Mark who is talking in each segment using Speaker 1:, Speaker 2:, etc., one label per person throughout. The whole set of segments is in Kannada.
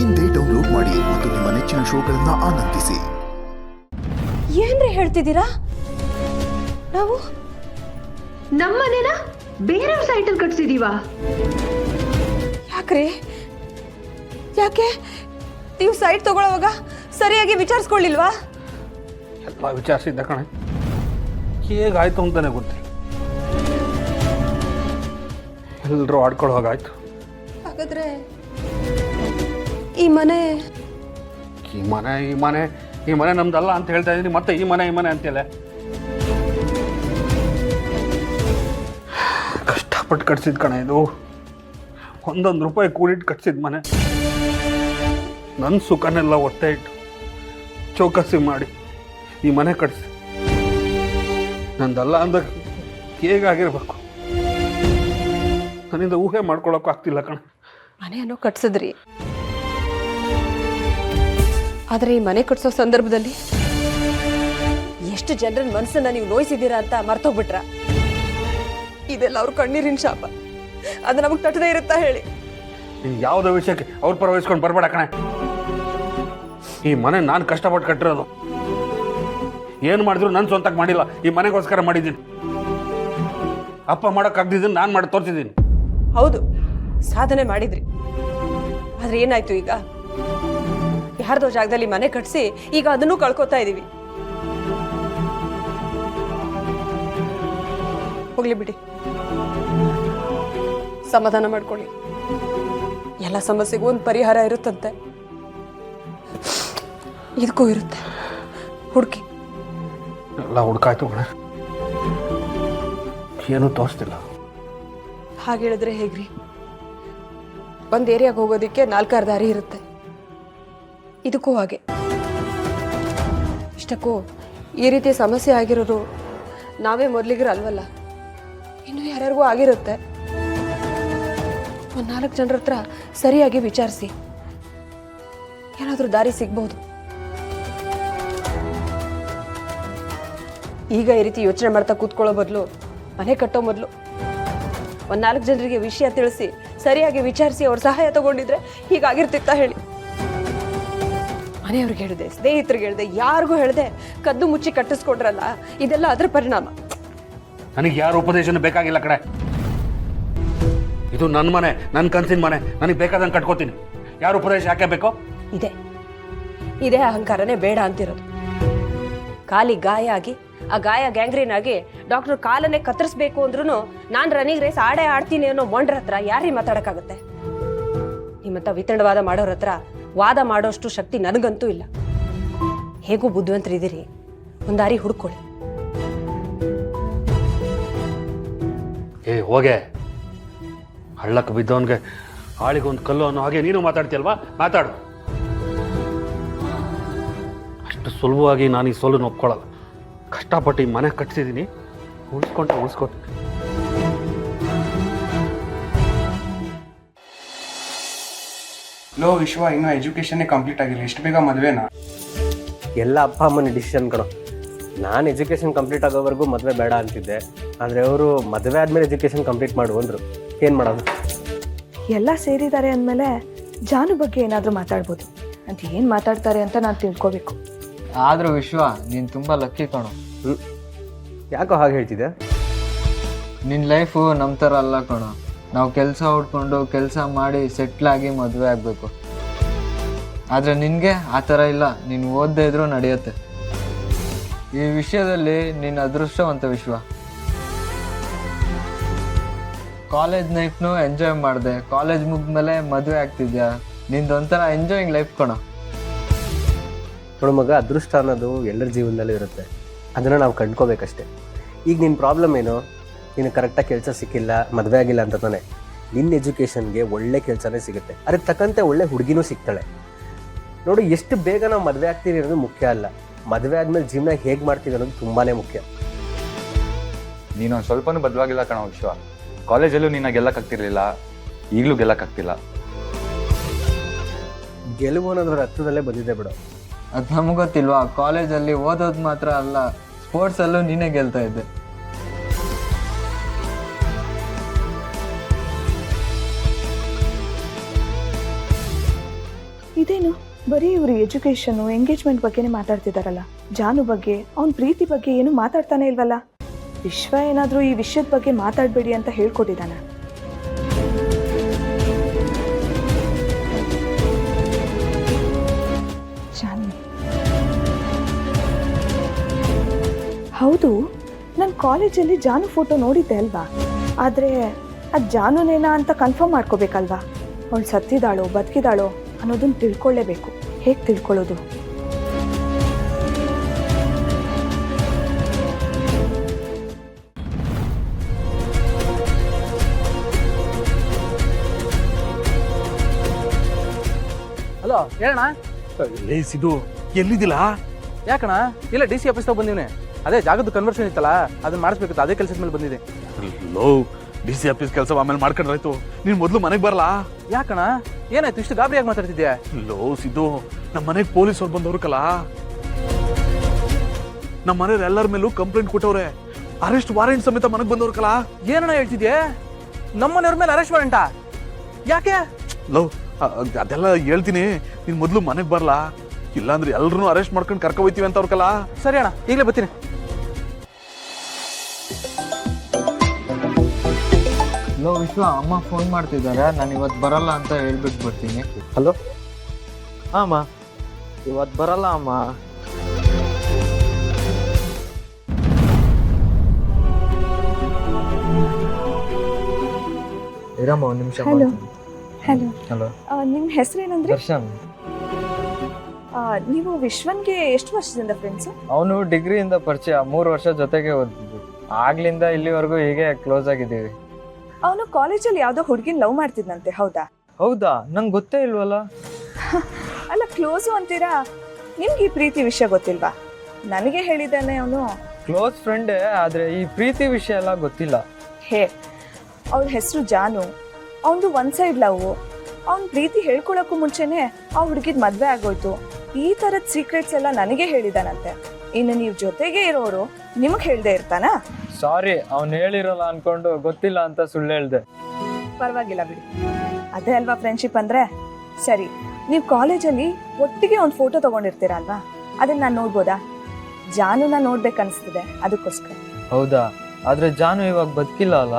Speaker 1: ಇಂದೇ ಡೌನ್ಲೋಡ್ ಮಾಡಿ ಮತ್ತು ನಿಮ್ಮ ನೆಚ್ಚಿನ ಶೋಗಳನ್ನ ಆನಂದಿಸಿ.
Speaker 2: ಏನ್ರಿ ಹೇಳ್ತಿದ್ದೀರಾ? ನಾವು
Speaker 3: ನಮ್ಮನೇನ ಬೇರೆಯವ್ರ ಸೈಟಲ್ಲಿ ಕಟ್ಸಿದೀವಾ?
Speaker 2: ಯಾಕ್ರಿ? ಯಾಕೆ ನೀವು ಸೈಟ್ ತಗೊಳ್ಳೋವಾಗ ಸರಿಯಾಗಿ ವಿಚಾರಿಸ್ಕೊಳ್ಳಿಲ್ವಾ?
Speaker 4: ಎಲ್ಲ ವಿಚಾರಿಸಿದ್ದ ಕಣೆ, ಹೇಗಾಯ್ತು ಅಂತಾನೆ ಗೊತ್ತಿಲ್ಲ. ಎಲ್ಲರೂ ಆಡ್ಕೊಳ್ಳೋ ಹಾಗಾಯ್ತು.
Speaker 2: ಹಾಗಾದ್ರೆ ಈ ಮನೆ
Speaker 4: ನಮ್ದಲ್ಲ ಅಂತ ಹೇಳ್ತಾ ಇದ್ದೀನಿ, ಮತ್ತೆ ಈ ಮನೆ ಅಂತೆಲ್ಲ ಕಷ್ಟಪಟ್ಟು ಕಟ್ಸಿದ್ ಕಣ. ಇದು ಒಂದೊಂದು ರೂಪಾಯಿ ಕೂಡಿಟ್ಟು ಕಟ್ಸಿದ ಮನೆ. ನನ್ನ ಸುಖನೆಲ್ಲ ಹೊಟ್ಟೆ ಇಟ್ಟು ಚೌಕಸಿ ಮಾಡಿ ಈ ಮನೆ ಕಟ್ಸಿ. ನಂದಲ್ಲ ಅಂದಾಗ ಹೇಗಾಗಿರ್ಬೇಕು ನನ್ನಿಂದ ಊಹೆ ಮಾಡ್ಕೊಳಕ್ಕೂ ಆಗ್ತಿಲ್ಲ ಕಣ.
Speaker 2: ಮನೆಯನ್ನು ಕಟ್ಸಿದ್ರಿ, ಆದರೆ ಈ ಮನೆ ಕಟ್ಸೋ ಸಂದರ್ಭದಲ್ಲಿ ಎಷ್ಟು ಜನರ ಮನಸ್ಸನ್ನ ನೀವು ನೋಯಿಸಿದ್ದೀರಾ ಅಂತ ಮರ್ತೋಗ್ಬಿಟ್ರ? ಇದೆಲ್ಲ ಅವ್ರ ಕಣ್ಣೀರಿನ ಶಾಪ. ಅದು ನಮಗೆ ತಟ್ಟದೇ ಇರುತ್ತಾ ಹೇಳಿ?
Speaker 4: ನೀನು ಯಾವುದೋ ವಿಷಯಕ್ಕೆ ಅವ್ರ ಪರ ವಹಿಸ್ಕೊಂಡು ಬರಬೇಡ ಕಣೆ. ಈ ಮನೆ ನಾನು ಕಷ್ಟಪಟ್ಟು ಕಟ್ಟಿರೋದು. ಏನು ಮಾಡಿದ್ರು ನನ್ನ ಸ್ವಂತಕ್ಕೆ ಮಾಡಿಲ್ಲ, ಈ ಮನೆಗೋಸ್ಕರ ಮಾಡಿದ್ದೀನಿ. ಅಪ್ಪ ಮಾಡೋಕ್ಕಾಗ್ದಿದ್ದೀನಿ, ನಾನು ಮಾಡಿ ತೋರಿಸಿದ್ದೀನಿ.
Speaker 2: ಹೌದು, ಸಾಧನೆ ಮಾಡಿದ್ರಿ. ಆದ್ರೆ ಏನಾಯ್ತು ಈಗ? ಯಾರ್ದೋ ಜಾಗದಲ್ಲಿ ಮನೆ ಕಟ್ಸಿ ಈಗ ಅದನ್ನು ಕಳ್ಕೊತಾ ಇದೀವಿ. ಹೋಗ್ಲಿ ಬಿಡಿ, ಸಮಾಧಾನ ಮಾಡ್ಕೊಳ್ಳಿ. ಎಲ್ಲ ಸಮಸ್ಯೆಗೂ ಒಂದು ಪರಿಹಾರ ಇರುತ್ತಂತೆ, ಇದಕ್ಕೂ ಇರುತ್ತೆ. ಹುಡುಕಿ.
Speaker 4: ಎಲ್ಲ ಹುಡುಕಾಯ್ತು ಕಣೆ, ಏನೂ ತೋರಿಸ್ತಿಲ್ಲ.
Speaker 2: ಹಾಗೆ ಹೇಳಿದ್ರೆ ಹೇಗ್ರಿ? ಒಂದು ಏರಿಯಾಗೆ ಹೋಗೋದಕ್ಕೆ 4-6 ದಾರಿ ಇರುತ್ತೆ. ಇದಕ್ಕೂ ಹಾಗೆ. ಇಷ್ಟಕ್ಕೂ ಈ ರೀತಿ ಸಮಸ್ಯೆ ಆಗಿರೋರು ನಾವೇ ಮೊದಲಿಗರು ಅಲ್ವಲ್ಲ, ಇನ್ನು ಯಾರ್ಯಾರಿಗೂ ಆಗಿರುತ್ತೆ. ಒಂದು 4 ಜನರ ಹತ್ರ ಸರಿಯಾಗಿ ವಿಚಾರಿಸಿ, ಏನಾದರೂ ದಾರಿ ಸಿಗ್ಬಹುದು. ಈಗ ಈ ರೀತಿ ಯೋಚನೆ ಮಾಡ್ತಾ ಕೂತ್ಕೊಳ್ಳೋ ಬದಲು, ಮನೆ ಕಟ್ಟೋ ಮೊದಲು ಒಂದು 4 ಜನರಿಗೆ ವಿಷಯ ತಿಳಿಸಿ ಸರಿಯಾಗಿ ವಿಚಾರಿಸಿ ಅವ್ರ ಸಹಾಯ ತಗೊಂಡಿದ್ರೆ ಹೀಗಾಗಿರ್ತಿತ್ತ ಹೇಳಿ? ಮನೆಯವ್ರಿಗೆ ಹೇಳಿದೆ, ಸ್ನೇಹಿತರಿಗೆ ಹೇಳಿದೆ, ಯಾರಿಗೂ ಹೇಳಿದೆ ಕದ್ದು ಮುಚ್ಚಿ ಕಟ್ಟಿಸ್ಕೊಡ್ರಲ್ಲ, ಇದೆಲ್ಲ ಅದ್ರ ಪರಿಣಾಮ.
Speaker 4: ನನಗೆ ಯಾರು ಉಪದೇಶನೂ ಬೇಕಾಗಿಲ್ಲ ಕಡೆ. ಇದು ನನ್ನ ಮನೆ, ನನ್ನ ಕನಸಿನ ಮನೆ. ನನಗೆ ಬೇಕಾದಂಗೆ ಕಟ್ಕೋತೀನಿ. ಯಾರು ಉಪದೇಶ ಯಾಕೆ ಬೇಕೋ?
Speaker 2: ಇದೇ ಅಹಂಕಾರನೇ ಬೇಡ ಅಂತಿರೋದು. ಕಾಲಿ ಗಾಯ ಆಗಿ ಆ ಗಾಯ ಗ್ಯಾಂಗ್ರೀನ್ ಆಗಿ ಡಾಕ್ಟರ್ ಕಾಲನ್ನೇ ಕತ್ತರಿಸ್ಬೇಕು ಅಂದ್ರೂ ನಾನು ರನ್ನಿಂಗ್ ರೇಸ್ ಆಡ್ತೀನಿ ಅನ್ನೋ ಮೊಂಡ್ರ ಹತ್ರ ಯಾರೀ ಮಾತಾಡಕ್ಕಾಗುತ್ತೆ? ನಿಮ್ಮಂತ ವಿತಂಡವಾದ ಮಾಡೋರ ಹತ್ರ ವಾದ ಮಾಡೋಷ್ಟು ಶಕ್ತಿ ನನಗಂತೂ ಇಲ್ಲ. ಹೇಗೂ ಬುದ್ಧಿವಂತರಿದ್ದೀರಿ, ಒಂದು ದಾರಿ ಹುಡ್ಕೊಳ್ಳಿ.
Speaker 4: ಹೋಗೆ, ಹಳ್ಳಕ್ಕೆ ಬಿದ್ದವನ್ಗೆ ಆಳಿಗೊಂದು ಕಲ್ಲು ಅನ್ನೋ ಹಾಗೆ ನೀನು ಮಾತಾಡ್ತೀಯಲ್ವಾ? ಮಾತಾಡು. ಅಷ್ಟು ಸುಲಭವಾಗಿ ನಾನು ಈ ಸೋಲನ್ನು ಒಪ್ಕೊಳ್ಳಲ್ಲ. ಕಷ್ಟಪಟ್ಟು ಈ ಮನೆ ಕಟ್ಸಿದ್ದೀನಿ, ಉಳಿಸ್ಕೊಟ್ಟು.
Speaker 5: ಲೋ ವಿಶ್ವ, ಇನ್ನೂ ಎಜುಕೇಷನ್ನೇ ಕಂಪ್ಲೀಟ್ ಆಗಿಲ್ಲ, ಎಷ್ಟು ಬೇಗ ಮದುವೆನಾ?
Speaker 6: ಎಲ್ಲ ಅಪ್ಪ ಅಮ್ಮನ ಡಿಸಿಷನ್ ಕಣೋ. ನಾನು ಎಜುಕೇಷನ್ ಕಂಪ್ಲೀಟ್ ಆಗೋವರೆಗೂ ಮದುವೆ ಬೇಡ ಅಂತಿದ್ದೆ, ಆದರೆ ಅವರು ಮದುವೆ ಆದಮೇಲೆ ಎಜುಕೇಷನ್ ಕಂಪ್ಲೀಟ್ ಮಾಡು ಅಂದರು. ಏನು ಮಾಡೋದು?
Speaker 7: ಎಲ್ಲ ಸೇರಿದ್ದಾರೆ ಅಂದಮೇಲೆ ಜಾನು ಬಗ್ಗೆ ಏನಾದರೂ ಮಾತಾಡ್ಬೋದು. ಅಂತ ಏನು ಮಾತಾಡ್ತಾರೆ ಅಂತ ನಾನು ತಿಳ್ಕೊಬೇಕು.
Speaker 8: ಆದರೂ ವಿಶ್ವ, ನೀನು ತುಂಬ ಲಕ್ಕಿ ಕಣೋ.
Speaker 6: ಯಾಕೋ ಹಾಗೆ ಹೇಳ್ತಿದ್ದೆ?
Speaker 8: ನಿನ್ನ ಲೈಫು ನಮ್ಮ ಥರ ಅಲ್ಲ ಕಣೋ. ನಾವು ಕೆಲಸ ಹುಡ್ಕೊಂಡು ಕೆಲಸ ಮಾಡಿ ಸೆಟ್ಲಾಗಿ ಮದುವೆ ಆಗಬೇಕು. ಆದರೆ ನಿನಗೆ ಆ ಥರ ಇಲ್ಲ. ನೀನು ಓದದೇ ಇದ್ರೂ ನಡೆಯುತ್ತೆ. ಈ ವಿಷಯದಲ್ಲಿ ನಿನ್ನ ಅದೃಷ್ಟವಂತ ವಿಶ್ವ. ಕಾಲೇಜ್ ಲೈಫ್ನು ಎಂಜಾಯ್ ಮಾಡಿದೆ, ಕಾಲೇಜ್ ಮುಗಿದ್ಮೇಲೆ ಮದುವೆ ಆಗ್ತಿದ್ಯಾ. ನಿಂದೊಂಥರ ಎಂಜಾಯಿಂಗ್ ಲೈಫ್ ಕಣೋ.
Speaker 6: ನೋಡು ಮಗ, ಅದೃಷ್ಟ ಅನ್ನೋದು ಎಲ್ಲರ ಜೀವನದಲ್ಲೂ ಇರುತ್ತೆ, ಅದನ್ನು ನಾವು ಕಂಡ್ಕೋಬೇಕಷ್ಟೆ. ಈಗ ನಿನ್ನ ಪ್ರಾಬ್ಲಮ್ ಏನು? ನೀನು ಕರೆಕ್ಟಾಗಿ ಕೆಲಸ ಸಿಕ್ಕಿಲ್ಲ, ಮದುವೆ ಆಗಿಲ್ಲ ಅಂತ ತಾನೆ. ನಿನ್ನ ಎಜುಕೇಷನ್ಗೆ ಒಳ್ಳೆ ಕೆಲಸನೇ ಸಿಗುತ್ತೆ, ಅದಕ್ಕೆ ತಕ್ಕಂತೆ ಒಳ್ಳೆ ಹುಡುಗಿನೂ ಸಿಗ್ತಾಳೆ. ನೋಡು, ಎಷ್ಟು ಬೇಗ ನಾವು ಮದುವೆ ಆಗ್ತೀವಿ ಅನ್ನೋದು ಮುಖ್ಯ ಅಲ್ಲ, ಮದುವೆ ಆದಮೇಲೆ ಜೀವನ ಹೇಗೆ ಮಾಡ್ತೀವಿ ಅನ್ನೋದು ತುಂಬಾ ಮುಖ್ಯ.
Speaker 9: ನೀನು ಸ್ವಲ್ಪನೂ ಬದಲಾಗಿಲ್ಲ ಕಣೋ ವಿಶ್ವ. ಕಾಲೇಜಲ್ಲೂ ನೀನು ಗೆಲ್ಲಕ್ಕಾಗ್ತಿರ್ಲಿಲ್ಲ, ಈಗಲೂ ಗೆಲ್ಲಕ್ಕಾಗ್ತಿಲ್ಲ.
Speaker 6: ಗೆಲುವು ಅನ್ನೋದ್ರ ರಕ್ತದಲ್ಲೇ ಬಂದಿದೆ ಬಿಡು.
Speaker 8: ಅದು ನಮಗೆ ಗೊತ್ತಿಲ್ವಾ? ಕಾಲೇಜಲ್ಲಿ ಓದೋದು ಮಾತ್ರ ಅಲ್ಲ, ಸ್ಪೋರ್ಟ್ಸಲ್ಲೂ ನೀನೇ ಗೆಲ್ತಾ ಇದ್ದೆ.
Speaker 7: ಇದೇನು ಬರೀ ಇವರು ಎಜುಕೇಷನು ಎಂಗೇಜ್ಮೆಂಟ್ ಬಗ್ಗೆನೇ ಮಾತಾಡ್ತಿದಾರಲ್ಲ, ಜಾನು ಬಗ್ಗೆ ಅವನ ಪ್ರೀತಿ ಬಗ್ಗೆ ಏನು ಮಾತಾಡ್ತಾನೆ ಇಲ್ವಲ್ಲ? ವಿಶ್ವ ಏನಾದರೂ ಈ ವಿಷಯದ ಬಗ್ಗೆ ಮಾತಾಡಬೇಡಿ ಅಂತ ಹೇಳ್ಕೊಟ್ಟಿದ್ದಾನ? ಜಾನ್ವಿ, ಹೌದು, ನಾನು ಕಾಲೇಜಲ್ಲಿ ಜಾನು ಫೋಟೋ ನೋಡಿದ್ದೆ ಅಲ್ವಾ? ಆದರೆ ಅದು ಜಾನುನೇನಾ ಅಂತ ಕನ್ಫರ್ಮ್ ಮಾಡ್ಕೋಬೇಕಲ್ವಾ? ಅವಳು ಸತ್ತಿದ್ದಾಳೋ ಬದುಕಿದಾಳೋ ಅನ್ನೋದನ್ನ ತಿಳ್ಕೊಳ್ಳೇಬೇಕು. ಹೇಗೆ ತಿಳ್ಕೊಳ್ಳೋದು?
Speaker 10: ಹಲೋ, ಹೇಳಣ್ಣ.
Speaker 4: ಇದು ಎಲ್ಲಿದ್ದಿಲ್ಲ?
Speaker 10: ಯಾಕಣ್ಣ? ಇಲ್ಲ, ಡಿ ಸಿ ಆಫೀಸ್ದಾಗ ಬಂದಿವ್ನೆ. ಅದೇ ಜಾಗದ ಕನ್ವರ್ಷನ್ ಇತ್ತಲ್ಲ, ಅದನ್ನ ಮಾಡಿಸ್ಬೇಕಿತ್ತು. ಅದೇ ಕೆಲಸದ ಮೇಲೆ ಬಂದಿದೆ.
Speaker 4: ಲೋ, ಡಿ ಸಿ ಆಫೀಸ್ ಕೆಲಸ ಆಮೇಲೆ ಮಾಡ್ಕೊಂಡ್ರಾಯ್ತು. ನೀನ್ ಮೊದಲು ಮನೆಗೆ ಬರಲ್ಲ?
Speaker 10: ಯಾಕಣ್ಣ? ಏನಾಯ್ತು? ಇಷ್ಟು ಗಾಬರಿಯಾಗಿ ಮಾತಾಡ್ತಿದ್ಯಾ?
Speaker 4: ಲೋ ಸಿದ್ದು, ನಮ್ಮ ಮನೆಗೆ ಪೊಲೀಸವ್ರು ಬಂದವ್ರಕಲ್ಲ, ನಮ್ಮ ಮನೆಯವ್ರ ಎಲ್ಲರ ಮೇಲೂ ಕಂಪ್ಲೇಂಟ್ ಕೊಟ್ಟವ್ರೆ. ಅರೆಸ್ಟ್ ವಾರೆಂಟ್ ಸಮೇತ ಮನೆಗೆ ಬಂದವ್ರಕಲ್ಲ.
Speaker 10: ಏನಣ್ಣ ಹೇಳ್ತಿದ್ಯಾ? ನಮ್ಮನೆಯವ್ರ ಮೇಲೆ ಅರೆಸ್ಟ್ ವಾರೆಂಟಾ? ಯಾಕೆ?
Speaker 4: ಲೋ, ಅದೆಲ್ಲ ಹೇಳ್ತೀನಿ, ನೀನ್ ಮೊದಲು ಮನೆಗೆ ಬರಲ್ಲ, ಇಲ್ಲಾಂದ್ರೆ ಎಲ್ರು ಅರೆಸ್ಟ್ ಮಾಡ್ಕೊಂಡು ಕರ್ಕೊ ಹೋಯ್ತೀವಿ ಅಂತ ಅವ್ರಕಲ್ಲ.
Speaker 10: ಸರಿ ಅಣ್ಣ, ಈಗಲೇ ಬರ್ತೀನಿ.
Speaker 8: ಲೋ ವಿಶ್ವ, ಅಮ್ಮ ಫೋನ್ ಮಾಡ್ತಿದ್ದಾರೆ. ನಾನು ಇವತ್ತು ಬರಲ್ಲ ಅಂತ ಹೇಳ್ಬಿಟ್ಟು ಬರ್ತೀನಿ.
Speaker 10: ಹಲೋ. ಅಮ್ಮ ಇವತ್ತು ಬರಲ್ಲ ಅಮ್ಮ.
Speaker 8: ಇರಮ್ಮ ಒಂದು ನಿಮಿಷ.
Speaker 7: ಹಲೋ. ಹಲೋ.
Speaker 8: ಹಲೋ,
Speaker 7: ನಿಮ್ಮ ಹೆಸರೇನಂದ್ರೆ?
Speaker 8: ದರ್ಶನ್.
Speaker 7: ನೀವು ವಿಶ್ವನ್ಗೆ ಎಷ್ಟು ವರ್ಷದಿಂದ ಫ್ರೆಂಡ್ಸು?
Speaker 8: ಅವನು ಡಿಗ್ರಿಯಿಂದ ಪರಿಚಯ, 3 ವರ್ಷ ಜೊತೆಗೆ ಓದಿದ್ದು. ಆಗ್ಲಿಂದ ಇಲ್ಲಿವರೆಗೂ ಹೀಗೆ ಕ್ಲೋಸ್ ಆಗಿದ್ದೀವಿ.
Speaker 7: ಅವನು ಕಾಲೇಜಲ್ಲಿ ಯಾವುದೋ ಹುಡುಗಿನ ಲವ್ ಮಾಡ್ತಿದ್ನಂತೆ, ಹೌದಾ?
Speaker 8: ಹೌದಾ? ನಂಗೆ ಗೊತ್ತೇ ಇಲ್ವಲ್ಲ.
Speaker 7: ಅಲ್ಲ, ಕ್ಲೋಸು ಅಂತೀರಾ, ನಿಮ್ಗೆ ಈ ಪ್ರೀತಿ ವಿಷಯ ಗೊತ್ತಿಲ್ವಾ? ನನಗೆ ಹೇಳಿದ್ದಾನೆ ಅವನು.
Speaker 8: ಕ್ಲೋಸ್ ಫ್ರೆಂಡೇ, ಆದರೆ ಈ ಪ್ರೀತಿ ವಿಷಯ ಎಲ್ಲ ಗೊತ್ತಿಲ್ಲ.
Speaker 7: ಹೇ, ಅವಳ ಹೆಸರು ಜಾನು. ಅವನದು ಒನ್ ಸೈಡ್ ಲವ್. ಅವ್ನ ಪ್ರೀತಿ ಹೇಳ್ಕೊಳಕ್ಕೂ ಮುಂಚೆನೆ ಆ ಹುಡುಗಿದ್ ಮದ್ವೆ ಆಗೋಯ್ತು. ಈ ಥರದ ಸೀಕ್ರೆಟ್ಸ್ ಎಲ್ಲ ನನಗೆ ಹೇಳಿದಾನಂತೆ. ಇನ್ನು ನೀವು ಜೊತೆಗೆ ಇರೋರು ನಿಮಗೆ ಹೇಳ್ದೆ ಇರ್ತಾನಾ?
Speaker 8: ಸಾರಿ, ಅವ್ನು ಹೇಳಿರಲ್ಲ ಅನ್ಕೊಂಡು ಗೊತ್ತಿಲ್ಲ ಅಂತ ಸುಳ್ಳು ಹೇಳ್ದೆ.
Speaker 7: ಪರವಾಗಿಲ್ಲ ಬಿಡಿ, ಅದೇ ಅಲ್ವಾ ಫ್ರೆಂಡ್ಶಿಪ್ ಅಂದ್ರೆ. ಸರಿ, ನೀವು ಕಾಲೇಜಲ್ಲಿ ಒಟ್ಟಿಗೆ ಒಂದು ಫೋಟೋ ತಗೊಂಡಿರ್ತೀರ ಅಲ್ವಾ? ಅದನ್ನ ನಾನು ನೋಡ್ಬೋದಾ? ಜಾನುನ ನೋಡ್ಬೇಕನ್ನಿಸ್ತಿದೆ, ಅದಕ್ಕೋಸ್ಕರ.
Speaker 8: ಹೌದಾ? ಆದ್ರೆ ಜಾನು ಇವಾಗ ಬದುಕಿಲ್ಲ ಅಲ್ಲ?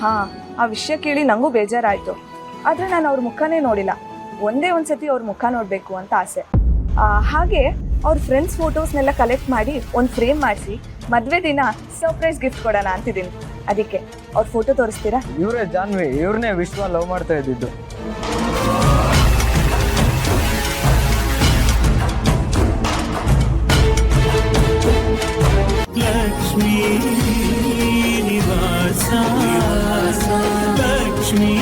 Speaker 7: ಹಾ, ಆ ವಿಷಯ ಕೇಳಿ ನಂಗೂ ಬೇಜಾರಾಯ್ತು. ಆದ್ರೆ ನಾನು ಅವ್ರ ಮುಖನೇ ನೋಡಿಲ್ಲ. ಒಂದೇ ಒಂದ್ಸತಿ ಅವ್ರ ಮುಖ ನೋಡ್ಬೇಕು ಅಂತ ಆಸೆ. ಹಾಗೆ ಅವ್ರ ಫ್ರೆಂಡ್ಸ್ ಫೋಟೋಸ್ನೆಲ್ಲ ಕಲೆಕ್ಟ್ ಮಾಡಿ ಒಂದು ಫ್ರೇಮ್ ಮಾಡಿಸಿ ಮದ್ವೆ ದಿನ ಸರ್ಪ್ರೈಸ್ ಗಿಫ್ಟ್ ಕೊಡೋಣ ಅಂತಿದ್ದೀನಿ. ಅದಕ್ಕೆ ಅವ್ರ ಫೋಟೋ ತೋರಿಸ್ತೀರಾ?
Speaker 8: ಇವರೇ ಜಾನ್ವಿ, ಇವ್ರನ್ನೇ ವಿಶ್ವ ಲವ್ ಮಾಡ್ತಾ ಇದ್ದಿದ್ದು.
Speaker 11: ಲಕ್ಷ್ಮೀ ನಿವಾಸ ಲಕ್ಷ್ಮೀ